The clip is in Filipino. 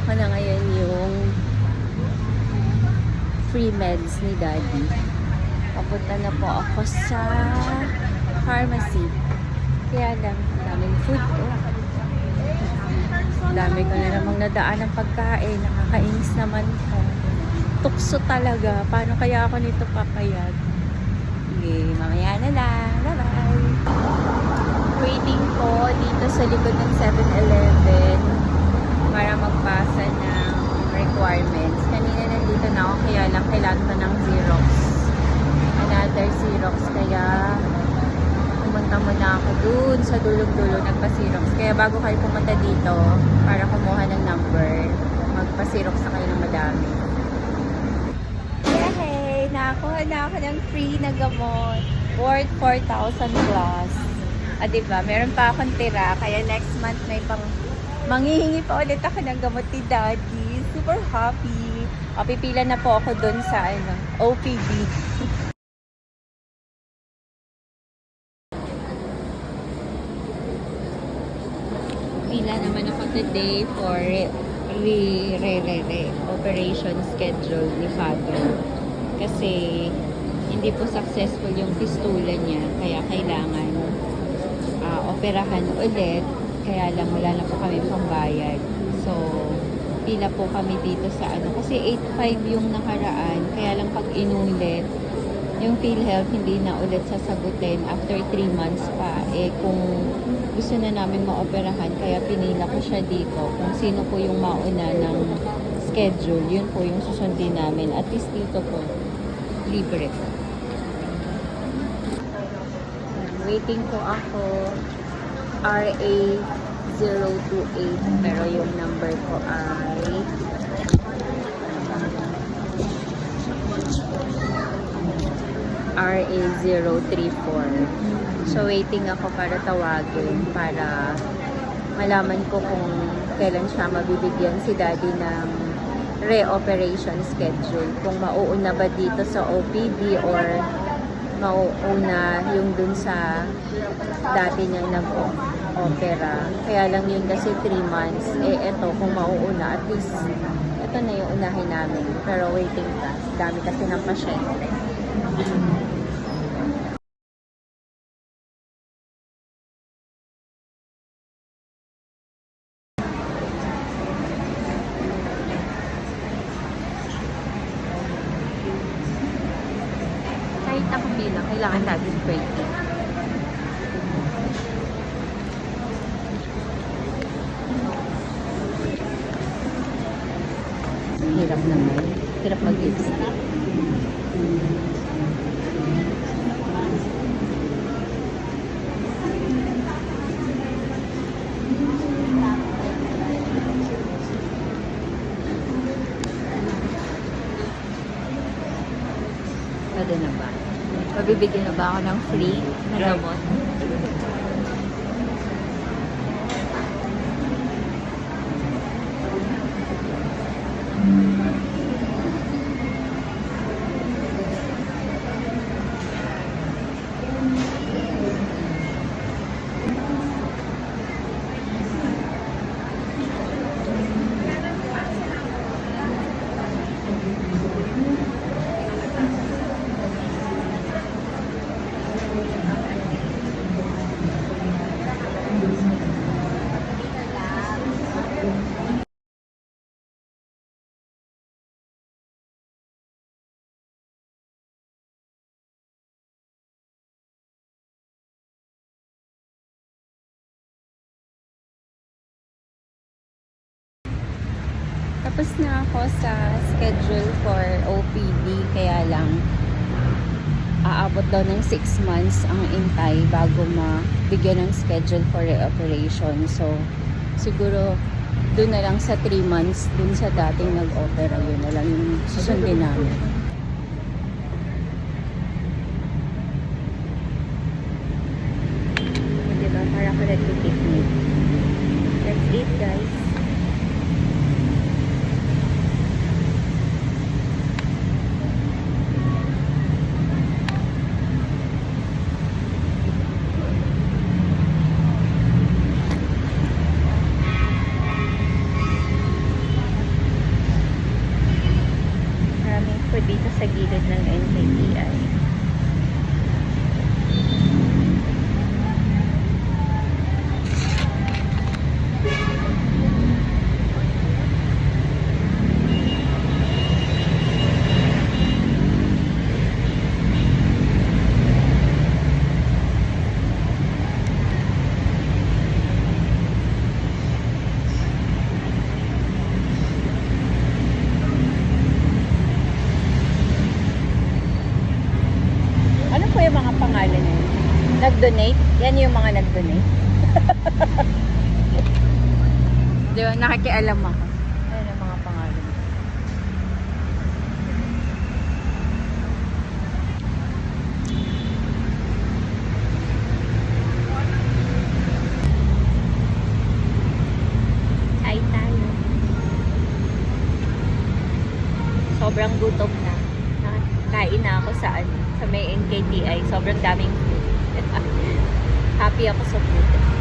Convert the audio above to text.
ko na ngayon yung free meds ni Daddy. Papunta na po ako sa pharmacy. Kaya lang, daming food ko. Dami ko na namang nadaan ng pagkain. Nakakainis naman ko. Tukso talaga. Paano kaya ako nito papayag? Okay, mamaya na lang. Bye-bye! Waiting po dito sa likod ng 7-Eleven para magpasa ng requirements. Kanina nandito na ako, kaya lang kailangan ko ng Xerox. Another Xerox, kaya pumunta muna ako dun sa dulong-dulo nagpa-Xerox. Kaya bago kayo pumunta dito para kumuha ng number, magpa-Xerox na kayo ng madami. Yay! Nakakuha na ako ng free na gamot worth 4,000 plus. Diba? Meron pa akong tira, kaya next month may pang manghihingi pa ulit ako ng gamot ni Daddy. Super happy. Pipila na po ako dun sa OPD. Pila naman ako today for operation schedule ni Father. Kasi hindi po successful yung fistula niya, kaya kailangan operahan ulit. Kaya lang wala na po kami pambayad. So, pila po kami dito sa kasi 8.5 yung nakaraan. Kaya lang pag inulit, yung PhilHealth hindi na ulit sasagutin after 3 months pa. Kung gusto na namin maoperahan, kaya pinila ko siya dito. Kung sino po yung mauna ng schedule, yun po yung susundin namin. At least dito po, libre po. Waiting po ako. RA028, pero yung number ko ay RA034. So waiting ako para tawagin, para malaman ko kung kailan siya mabibigyan si Daddy ng re-operation schedule, kung mauuna ba dito sa OPD or mauuna yung dun sa dati niya nag-opera. Kaya lang yun kasi 3 months. Eto, kung mauuna, at least ito na yung unahin namin. Pero waiting pa. Dami kasi ng pasyente. Kahit ako bilang, kailangan natin 20. Hirap naman. Hirap mag-lipstick. Pwede na ba? Mabibigyan na ba ako ng free na gamot? Tapos na ako sa schedule for OPD, kaya lang aabot daw ng 6 months ang intay bago mabigyan ng schedule for the operation. So, siguro doon na lang sa 3 months, doon sa dating nag-opera, yun na lang yung susundin namin. Diba? Para ko nag-picnic. That's it, guys. dito sa gilid ng NKTI. Ano po yung mga pangalan niyo? Nag-donate? Yan yung mga nag-donate? Di ba? Nakikialam ako. Ayan ang mga pangalan. Hi tayo. Sobrang gutom na. Kain na ako sa may NKTI. Sobrang daming food. Happy ako sa food.